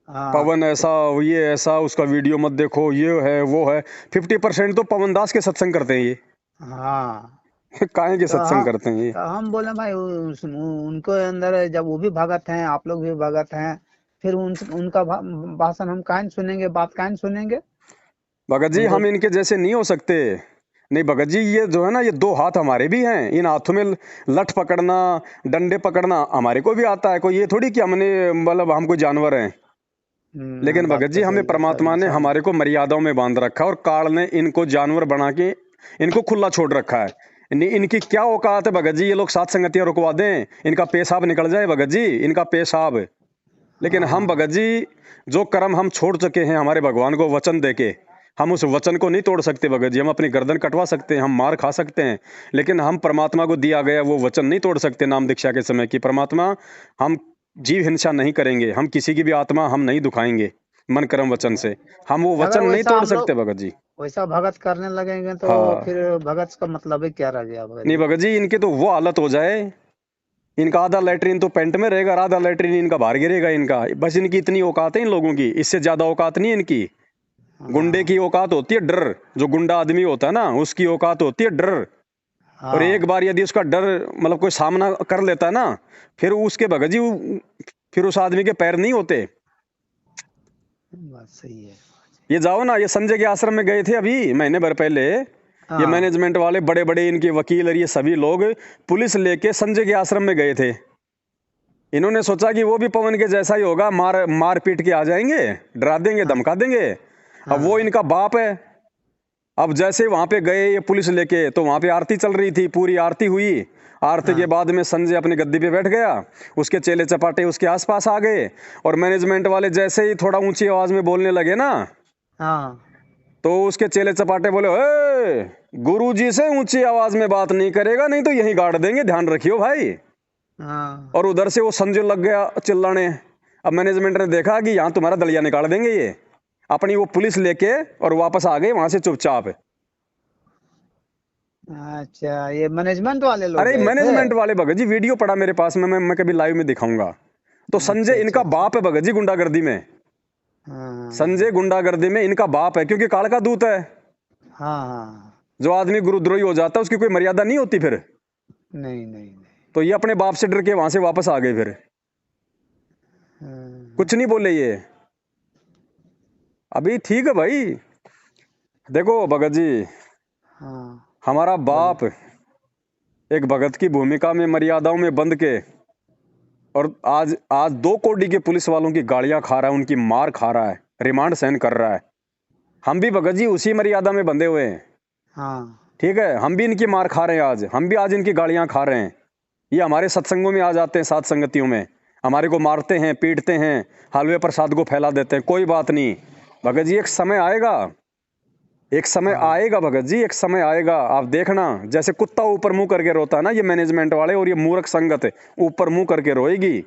हाँ पवन तो ऐसा, ये ऐसा, उसका वीडियो मत देखो, ये है वो है। 50% तो पवन दास के सत्संग करते हैं ये। हाँ, काहे के तो सत्संग हम करते हैं ये? तो हम बोले भाई उनको अंदर जब वो भी भगत हैं, आप लोग भी भगत हैं, फिर उनका भाषण हम काहे न सुनेंगे, बात काहे न सुनेंगे। भगत जी उनको हम इनके जैसे नहीं हो सकते। नहीं भगत जी, ये जो है ना, ये 2 हाथ हमारे भी हैं। इन हाथों में लठ पकड़ना, डंडे पकड़ना हमारे को भी आता है। कोई ये थोड़ी कि हमने मतलब हम कोई जानवर हैं। लेकिन बात भगत जी तो हमें सही है, परमात्मा ने सब। हमारे को मर्यादाओं में बांध रखा, और काल ने इनको जानवर बना के इनको खुला छोड़ रखा है। इनकी क्या औकात है भगत जी? ये लोग सात संगतियां रुकवा दें, इनका पेशाब निकल जाए भगत जी, इनका पेशाब। लेकिन हम हाँ भगत जी, जो कर्म हम छोड़ चुके हैं हमारे भगवान को वचन देके, हम उस वचन को नहीं तोड़ सकते भगत जी। हम अपनी गर्दन कटवा सकते हैं, हम मार खा सकते हैं, लेकिन हम परमात्मा को दिया गया वो वचन नहीं तोड़ सकते। नाम दीक्षा के समय की परमात्मा, हम जीव हिंसा नहीं करेंगे, हम किसी की भी आत्मा हम नहीं दुखाएंगे मन कर्म वचन से। हम वो अगर वचन नहीं वैसा तोड़ हम लोग सकते भगत जी। वैसा भगत करने लगेंगे तो हाँ। फिर भगत का मतलब ही क्या रह गया भगत नहीं जी। भगत जी, इनके तो वो हालत हो जाए, इनका आधा लेटरिन तो पेंट में रहेगा और आधा लेटरिन इनका बाहर गिरेगा। इनका बस, इनकी इतनी औकात है इन लोगों की, इससे ज्यादा औकात नहीं है इनकी। गुंडे हाँ की औकात होती है डर। जो गुंडा आदमी होता है ना, उसकी औकात होती है डर। और एक हाँ, बार यदि उसका डर मतलब कोई सामना कर लेता है ना, फिर उसके भगत जी फिर उस आदमी के पैर नहीं होते। बात सही है। ये जाओ ना, ये संजय के आश्रम में गए थे अभी महीने भर पहले। ये हाँ मैनेजमेंट वाले बड़े बड़े इनके वकील और ये सभी लोग पुलिस लेके संजय के आश्रम में गए थे। इन्होंने सोचा कि वो भी पवन के जैसा ही होगा, मार मार पीट के आ जाएंगे, डरा देंगे हाँ धमका देंगे। अब वो हाँ इनका बाप है, अब जैसे वहां पे गए ये पुलिस लेके, तो वहां पे आरती चल रही थी, पूरी आरती हुई। आरती के बाद में संजय अपनी गद्दी पे बैठ गया, उसके चेले चपाटे उसके आसपास आ गए, और मैनेजमेंट वाले जैसे ही थोड़ा ऊंची आवाज में बोलने लगे ना, हाँ तो उसके चेले चपाटे बोले, ए, गुरुजी से ऊंची आवाज में बात नहीं करेगा, नहीं तो यहीं गाड़ देंगे, ध्यान रखियो भाई। हाँ और उधर से वो संजय लग गया चिल्लाने। अब मैनेजमेंट ने देखा कि यहाँ तुम्हारा दलिया निकाल देंगे ये, अपनी वो पुलिस लेके और वापस आ गए वहां से चुपचाप। अच्छा, ये मैनेजमेंट वाले लोग अरे गए थे? मैनेजमेंट वाले भगत जी, वीडियो पड़ा मेरे पास में, मैं कभी लाइव में दिखाऊंगा। तो अच्छा संजय अच्छा इनका अच्छा। बाप है भगत जी, गुंडागर्दी में। हाँ संजय गुंडागर्दी में इनका बाप है, क्योंकि काल का दूत है। हाँ हाँ। जो आदमी गुरुद्रोही हो जाता है उसकी कोई मर्यादा नहीं होती फिर। नहीं नहीं नहीं। तो ये अपने बाप से डर के वहां से वापस आ गए फिर, हाँ कुछ नहीं बोले ये। अभी ठीक है भाई। देखो भगत जी, हाँ, हमारा बोलिए। बाप एक भगत की भूमिका में मर्यादाओं में बंध के, और आज आज 2 कोड़ी के पुलिस वालों की गालियां खा रहा है, उनकी मार खा रहा है, रिमांड सहन कर रहा है। हम भी भगत जी उसी मर्यादा में बंधे हुए हैं। हाँ ठीक है, हम भी इनकी मार खा रहे हैं, आज हम भी आज इनकी गालियां खा रहे हैं। ये हमारे सत्संगों में आ जाते हैं, साथ संगतियों में हमारे को मारते हैं, पीटते हैं, हलवे प्रसाद को फैला देते हैं। कोई बात नहीं भगत जी, एक समय आएगा, एक समय हाँ। आएगा भगत जी, एक समय आएगा, आप देखना। जैसे कुत्ता ऊपर मुंह करके रोता है ना, ये मैनेजमेंट वाले और ये मूर्ख संगत ऊपर मुंह करके रोएगी।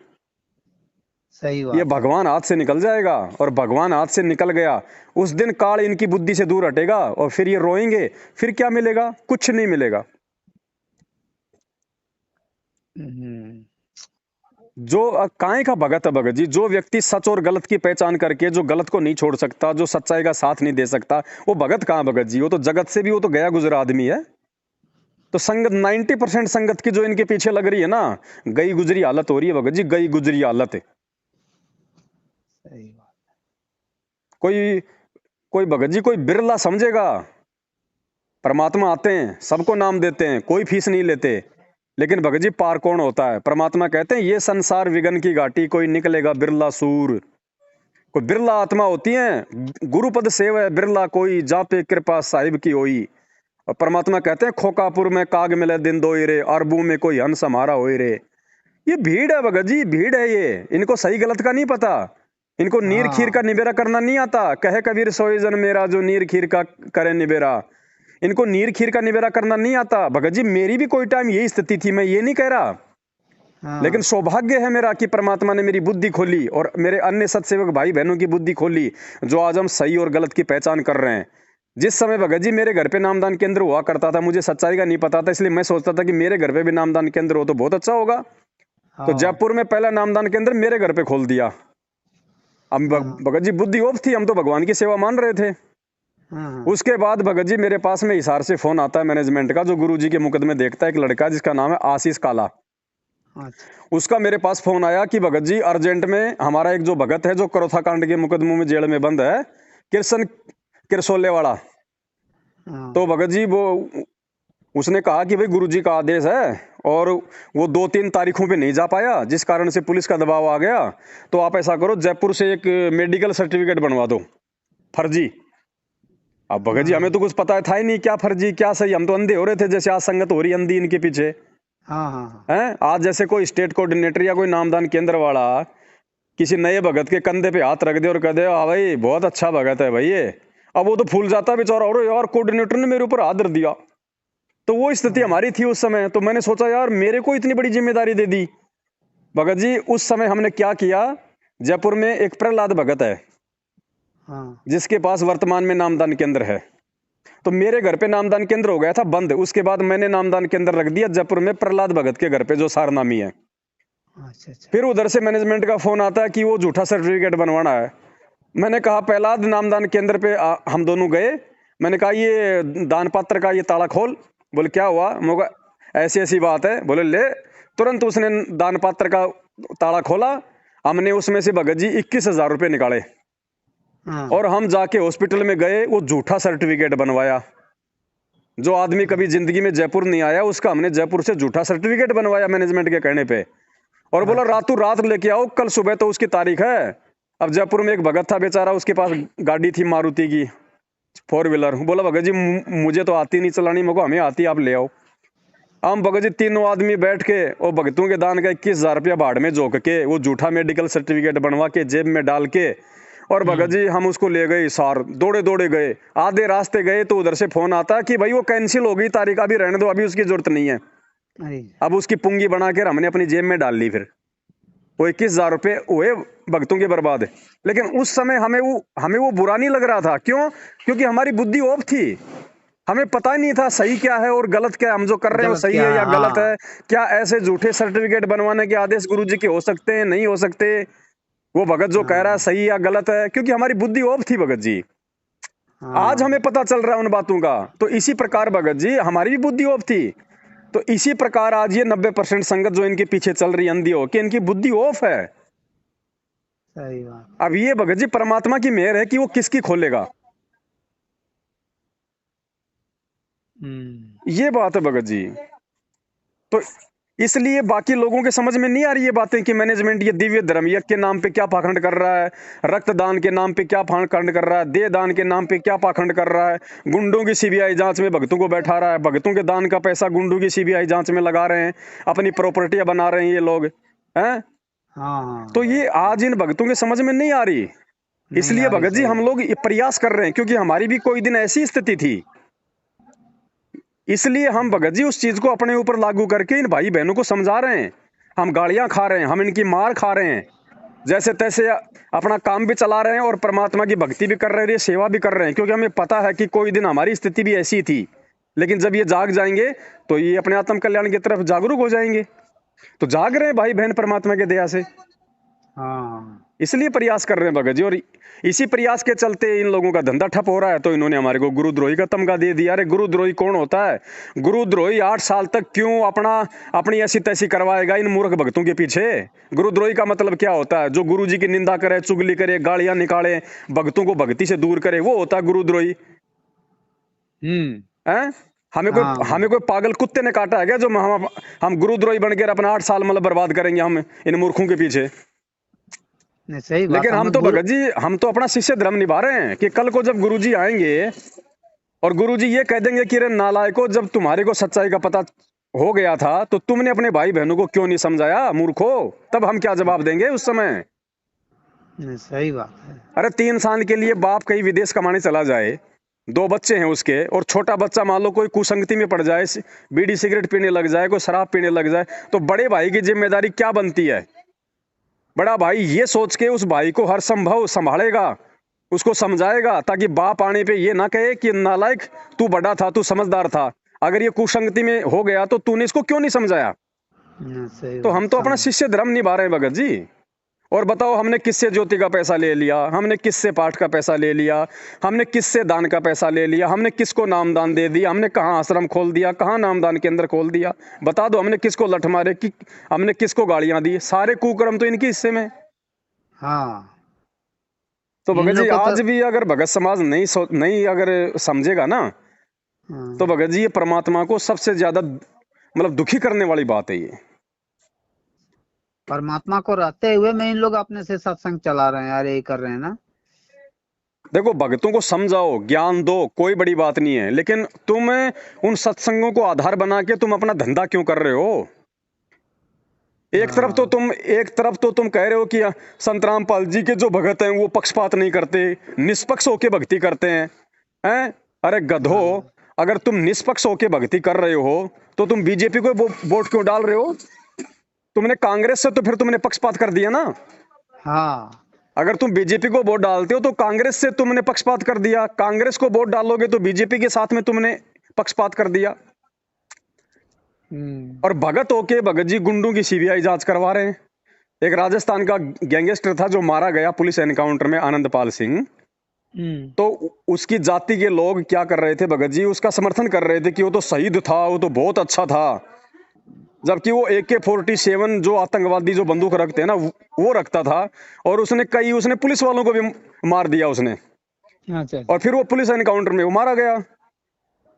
सही ये बात है। भगवान हाथ से निकल जाएगा, और भगवान हाथ से निकल गया उस दिन काल इनकी बुद्धि से दूर हटेगा, और फिर ये रोएंगे। फिर क्या मिलेगा? कुछ नहीं मिलेगा। हम्म। जो काहे का भगत है भगत जी, जो व्यक्ति सच और गलत की पहचान करके, जो गलत को नहीं छोड़ सकता, जो सच्चाई का साथ नहीं दे सकता, वो भगत कहाँ भगत जी? वो तो जगत से भी, वो तो गया गुजरा आदमी है। तो संगत 90% संगत की जो इनके पीछे लग रही है ना, गई गुजरी हालत हो रही है भगत जी, गई गुजरी हालत। सही बात। कोई कोई भगत जी, कोई बिरला समझेगा परमात्मा आते हैं, सबको नाम देते हैं, कोई फीस नहीं लेते। लेकिन भगत जी पार कौन होता है? परमात्मा कहते हैं, ये संसार विघन की घाटी, कोई निकलेगा बिरला सूर। कोई बिरला आत्मा होती है, गुरुपद सेव है बिरला कोई, जा पे कृपा साहिब की होई। और परमात्मा कहते हैं, खोकापुर में काग मिले दिन दोई रे, अरबू में कोई हंस हमारा होई रे। ये भीड़ है भगत जी, भीड़ है ये, इनको सही गलत का नहीं पता। इनको नीर खीर का हाँ निबेरा करना नहीं आता। कहे कबीर सोई जन मेरा, जो नीर खीर का करे निबेरा। इनको नीर खीर का निबेरा करना नहीं आता भगत जी। मेरी भी कोई टाइम यही स्थिति थी, मैं ये नहीं कह रहा, लेकिन हाँ। सौभाग्य है मेरा कि परमात्मा ने मेरी बुद्धि खोली, और मेरे अन्य सत्सेवक भाई बहनों की बुद्धि खोली, जो आज हम सही और गलत की पहचान कर रहे हैं। जिस समय भगत जी मेरे घर पे नामदान केंद्र हुआ करता था, मुझे सच्चाई का नहीं पता था, इसलिए मैं सोचता था कि मेरे घर पे भी नामदान केंद्र हो तो बहुत अच्छा होगा। तो हाँ जयपुर में पहला नामदान केंद्र मेरे घर पे खोल दिया। अब हाँ भगत जी बुद्धि ऑफ थी, हम तो भगवान की सेवा मान रहे थे। हाँ। उसके बाद भगत जी मेरे पास में हिसार से फोन आता है मैनेजमेंट का, जो गुरुजी के मुकदमे देखता है, एक लड़का जिसका नाम है आशीष काला। अच्छा। उसका मेरे पास फोन आया कि भगत जी अर्जेंट में हमारा एक जो भगत है, जो करोथा कांड के मुकदमों में जेल में बंद है, कृष्ण किरसोले वाला। हाँ तो भगत जी वो उसने कहा कि भाई गुरुजी का आदेश है, और वो 2-3 तारीखों पे नहीं जा पाया, जिस कारण से पुलिस का दबाव आ गया। तो आप ऐसा करो, जयपुर से एक मेडिकल सर्टिफिकेट बनवा दो, फर्जी। अब भगत जी हमें हाँ तो कुछ पता था ही नहीं, क्या फर्जी क्या सही, हम तो अंधे हो रहे थे, जैसे आज संगत हो रही अंधी इनके पीछे हाँ हाँ। हैं। आज जैसे कोई स्टेट कोऑर्डिनेटर या कोई नामदान केंद्र वाला किसी नए भगत के कंधे पे हाथ रख दे और कह दे, हाँ भाई बहुत अच्छा भगत है भाई ये, अब वो तो फूल जाता बेचारा, और यार कोऑर्डिनेटर ने मेरे ऊपर हाथ धर दिया। तो वो स्थिति हाँ हमारी थी उस समय। तो मैंने सोचा यार मेरे को इतनी बड़ी जिम्मेदारी दे दी। भगत जी उस समय हमने क्या किया, जयपुर में एक प्रहलाद भगत है, हाँ। जिसके पास वर्तमान में नामदान केंद्र है। तो मेरे घर पे नामदान केंद्र हो गया था बंद, उसके बाद मैंने नामदान केंद्र रख दिया जयपुर में प्रहलाद भगत के घर पे, जो सारनामी है। अच्छा अच्छा। फिर उधर से मैनेजमेंट का फोन आता है कि वो झूठा सर्टिफिकेट बनवाना है। मैंने कहा प्रहलाद नामदान केंद्र पे हम दोनों गए। मैंने कहा ये दान पात्र का ये ताला खोल। बोले क्या हुआ? मैं ऐसी ऐसी बात है। बोले ले। तुरंत उसने दान पात्र का ताला खोला। हमने उसमें से भगत जी 21,000 रुपये निकाले, हाँ और हम जाके हॉस्पिटल में गए, वो झूठा सर्टिफिकेट बनवाया। जो आदमी कभी जिंदगी में जयपुर नहीं आया, उसका हमने जयपुर से झूठा सर्टिफिकेट बनवाया मैनेजमेंट के कहने पे, और बोला अच्छा। रातों रात लेके आओ, कल सुबह तो उसकी तारीख है। अब जयपुर में एक भगत था बेचारा, उसके पास गाड़ी थी मारुति की, फोर व्हीलर। बोला भगत जी मुझे तो आती नहीं चलानी, मेरे को हमें आती, आप ले आओ। हम भगत जी तीनों आदमी बैठ के और भगतों के दान का 21,000 रुपया भाड़ में झोंक के वो झूठा मेडिकल सर्टिफिकेट बनवा के जेब में डाल के और भगत जी हम उसको ले गए सार, दौड़े दौड़े गए। आधे रास्ते गए तो उधर से फोन आता कि भाई वो कैंसिल हो गई तारीख, अभी रहने दो, अभी उसकी जरूरत नहीं है। अरे अब उसकी पुंगी बना कर हमने अपनी जेब में डाल ली। फिर वो 21,000 रुपये हुए भगतों के बर्बाद। लेकिन उस समय हमें वो बुरा नहीं लग रहा था। क्यों? क्योंकि हमारी बुद्धि ऑफ थी, हमें पता ही नहीं था सही क्या है और गलत क्या है, हम जो कर रहे हैं वो गलत सही क्या है या है, गलत हाँ। है। क्या ऐसे झूठे सर्टिफिकेट बनवाने के आदेश गुरुजी के हो सकते हैं, नहीं हो सकते? वो भगत जो कह रहा है हाँ सही या गलत है, क्योंकि हमारी बुद्धि ऑफ थी भगत जी। आज हमें हाँ पता चल रहा है उन बातों का। तो इसी प्रकार भगत जी हमारी भी बुद्धि ऑफ थी। तो इसी प्रकार आज ये 90% संगत जो इनके पीछे चल रही अंधी हो कि इनकी बुद्धि ऑफ है। सही बात। अब ये भगत जी परमात्मा की मेहर है कि वो किसकी खोलेगा, ये बात है भगत जी। तो इसलिए बाकी लोगों के समझ में नहीं आ रही ये बातें कि मैनेजमेंट ये दिव्य धर्म यज्ञ के नाम पे क्या पाखंड कर रहा है, रक्तदान के नाम पे क्या पाखंड कर रहा है, देह दान के नाम पे क्या पाखंड कर रहा है, गुंडों की सीबीआई जांच में भक्तों को बैठा रहा है, भक्तों के दान का पैसा गुंडों की सीबीआई जांच में लगा रहे हैं, अपनी प्रॉपर्टियां बना रहे हैं ये लोग हैं। हाँ तो ये आज इन भक्तों के समझ में नहीं आ रही। नहीं इसलिए आ रही, भगत जी सही हम बात। लोग ये प्रयास कर रहे हैं, क्योंकि हमारी भी कोई दिन ऐसी स्थिति थी। इसलिए हम भगत जी उस चीज को अपने ऊपर लागू करके इन भाई बहनों को समझा रहे हैं। हम गालियां खा रहे हैं, हम इनकी मार खा रहे हैं, जैसे तैसे अपना काम भी चला रहे हैं और परमात्मा की भक्ति भी कर रहे हैं, सेवा भी कर रहे हैं, क्योंकि हमें पता है कि कोई दिन हमारी स्थिति भी ऐसी थी। लेकिन जब ये जाग जाएंगे तो ये अपने आत्म कल्याण की तरफ जागरूक हो जाएंगे। तो जाग रहे हैं भाई बहन परमात्मा के दया से, हाँ इसलिए प्रयास कर रहे हैं भगत जी। और इसी प्रयास के चलते इन लोगों का धंधा ठप हो रहा है। तो इन्होंने हमारे को गुरुद्रोही का तमगा दे दिया। अरे गुरुद्रोही कौन होता है? गुरुद्रोही 8 साल तक क्यों अपनी ऐसी तैसी करवाएगा इन मूर्ख भक्तों के पीछे? गुरुद्रोही का मतलब क्या होता है? जो गुरु जी की निंदा करे, चुगली करे, गालियां निकाले, भक्तों को भक्ति से दूर करे, वो होता है गुरुद्रोही। हैं? हाँ हमें कोई पागल कुत्ते ने काटा है क्या जो हम गुरुद्रोही बनकर अपना 8 साल मतलब बर्बाद करेंगे हम इन मूर्खों के पीछे? नहीं, सही बात। लेकिन हम हमें तो गुरु। भगत जी हम तो अपना शिष्य धर्म निभा रहे हैं कि कल को जब गुरुजी आएंगे और गुरुजी ये कह देंगे कि रे नालायको, जब तुम्हारे को सच्चाई का पता हो गया था तो तुमने अपने भाई बहनों को क्यों नहीं समझाया मूर्खो? तब हम क्या जवाब देंगे उस समय? नहीं, सही बात है। अरे 3 साल के लिए बाप कहीं विदेश कमाने चला जाए, 2 बच्चे हैं उसके, और छोटा बच्चा मान लो कोई कुसंगति में पड़ जाए, बीड़ी सिगरेट पीने लग जाए, कोई शराब पीने लग जाए, तो बड़े भाई की जिम्मेदारी क्या बनती है? बड़ा भाई ये सोच के उस भाई को हर संभव संभालेगा, उसको समझाएगा, ताकि बाप आने पे ये ना कहे कि नालायक तू बड़ा था, तू समझदार था, अगर ये कुसंगति में हो गया तो तूने इसको क्यों नहीं समझाया? सही तो बात हम तो अपना समझ। शिष्य धर्म निभा रहे हैं भगत जी। और बताओ हमने किससे ज्योति का पैसा ले लिया, हमने किससे पाठ का पैसा ले लिया, हमने किससे दान का पैसा ले लिया, हमने किसको नामदान दे दिया, हमने कहाँ आश्रम खोल दिया, कहाँ नामदान केंद्र खोल दिया? बता दो, हमने किसको लठ मारे, कि हमने किसको गालियां दी? सारे कुकर्म तो इनके हिस्से में। हाँ तो इन भगत जी लोग को तो। आज भी अगर भगत समाज नहीं अगर समझेगा ना, तो हाँ, भगत जी ये परमात्मा को सबसे ज्यादा मतलब दुखी करने वाली बात है ये। परमात्मा को रहते हुए में इन लोग अपने से सत्संग चला रहे हैं यार, यही कर रहे हैं ना। देखो भक्तों को समझाओ, ज्ञान दो, कोई बड़ी बात नहीं है, लेकिन तुम उन सत्संगों को आधार बना के तुम अपना धंधा क्यों कर रहे हो? हाँ एक तरफ तो तुम कह रहे हो कि संत रामपाल जी के जो भगत हैं वो पक्षपात नहीं करते, निष्पक्ष होके भक्ति करते हैं। अरे गधो, हाँ अगर तुम निष्पक्ष होके भक्ति कर रहे हो तो तुम बीजेपी को वोट क्यों डाल रहे हो? तुमने कांग्रेस से तो फिर तुमने पक्षपात कर दिया ना। हाँ। अगर तुम बीजेपी को वोट डालते हो तो कांग्रेस से तुमने पक्षपात कर दिया, कांग्रेस को वोट डालोगे तो बीजेपी के साथ में तुमने पक्षपात कर दिया। और भगत होके भगत जी गुंडों की सीबीआई जांच करवा रहे हैं। एक राजस्थान का गैंगस्टर था जो मारा गया पुलिस एनकाउंटर में, आनंदपाल सिंह। तो उसकी जाति के लोग क्या कर रहे थे भगत जी? उसका समर्थन कर रहे थे कि वो तो शहीद था, वो तो बहुत अच्छा था, जबकि वो AK-47 जो आतंकवादी जो बंदूक रखते हैं ना वो रखता था। और उसने पुलिस वालों को भी मार दिया उसने, अच्छा। और फिर वो पुलिस एनकाउंटर में वो मारा गया।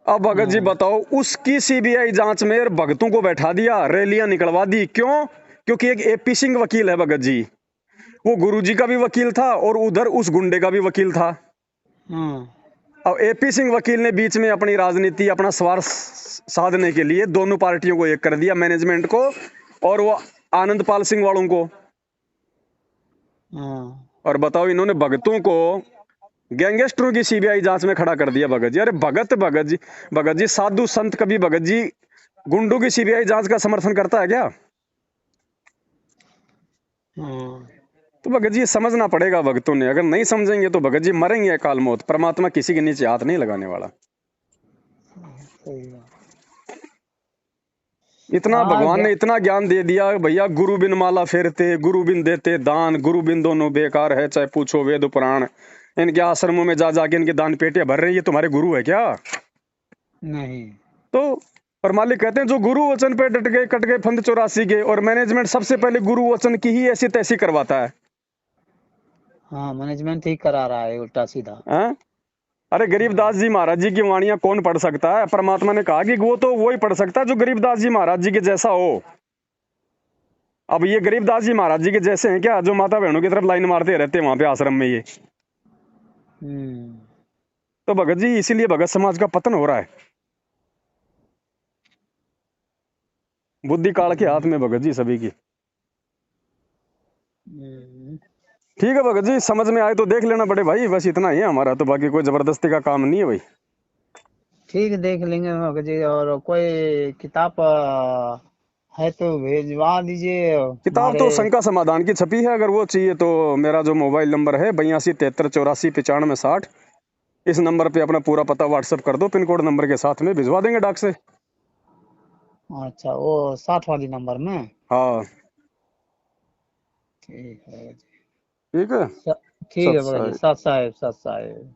अब भगत जी हाँ बताओ, उसकी सीबीआई जांच में भगतों को बैठा दिया, रैलियां निकलवा दी। क्यों? क्योंकि एक AP सिंह वकील है भगत जी, वो गुरुजी का भी वकील था और उधर उस गुंडे का भी वकील था। हाँ अब एपी सिंह वकील ने बीच में अपनी राजनीति, अपना स्वार्थ साधने के लिए दोनों पार्टियों को एक कर दिया, मैनेजमेंट को और वो आनंदपाल सिंह वालों को। हाँ। और बताओ, इन्होंने भगतों को गैंगस्टरों की सीबीआई जांच में खड़ा कर दिया। भगत जी, अरे भगत जी साधु संत, कभी भगत जी गुंडों की सीबीआई जांच का समर्थन करता है क्या? हाँ। तो भगत जी समझना पड़ेगा भगतों ने, अगर नहीं समझेंगे तो भगत जी मरेंगे अकाल मौत। परमात्मा किसी के नीचे हाथ नहीं लगाने वाला। सही बात। इतना हाँ भगवान ने इतना ज्ञान दे दिया भैया, गुरु बिन माला फेरते, गुरु बिन देते दान, गुरु बिन दोनों बेकार है, चाहे पूछो वेद पुराण। इनके आश्रमों में जा जाके इनके दान पेटियां भर रही है, तुम्हारे गुरु है क्या? नहीं। तो और मालिक कहते हैं जो गुरु वचन पे डट गए कट गए फंद 84 के। और मैनेजमेंट सबसे पहले गुरु वचन की ही ऐसी तैसी करवाता है। हाँ, मैनेजमेंट ही करा रहा है उल्टा सीधा। हाँ? अरे गरीबदास जी महाराज जी की वाणियां कौन पढ़ सकता है? परमात्मा ने कहा कि वो तो वो ही पढ़ सकता है जो गरीबदास जी महाराज जी के जैसा हो। अब ये गरीबदास जी महाराज जी के जैसे हैं क्या, जो माता बहनों की तरफ लाइन मारते रहते हैं वहां पे आश्रम में ये? तो भगत जी इसीलिए भगत समाज का पतन हो रहा है। बुद्धि काल के हाथ में भगत जी सभी की। ठीक है भगत जी, समझ में आए तो देख लेना बड़े भाई, बस इतना ही है हमारा, तो बाकी कोई जबरदस्ती का काम नहीं है भाई। ठीक है, देख लेंगे भगत जी। और कोई किताब है तो भेजवा दीजिए किताब हमारे। तो शंका समाधान की छपी है, अगर वो चाहिए तो मेरा जो मोबाइल नंबर है 82 73 84 95 60, इस नंबर पे अपना पूरा पता व्हाट्सएप कर दो, पिन कोड नंबर के साथ में भिजवा देंगे डाक से। अच्छा, वो 60 वाली नंबर में। हाँ ठीक है भगत जी। ठीक है। ठीक है सत भगत जी, साई। सत साहेब, सत साहेब।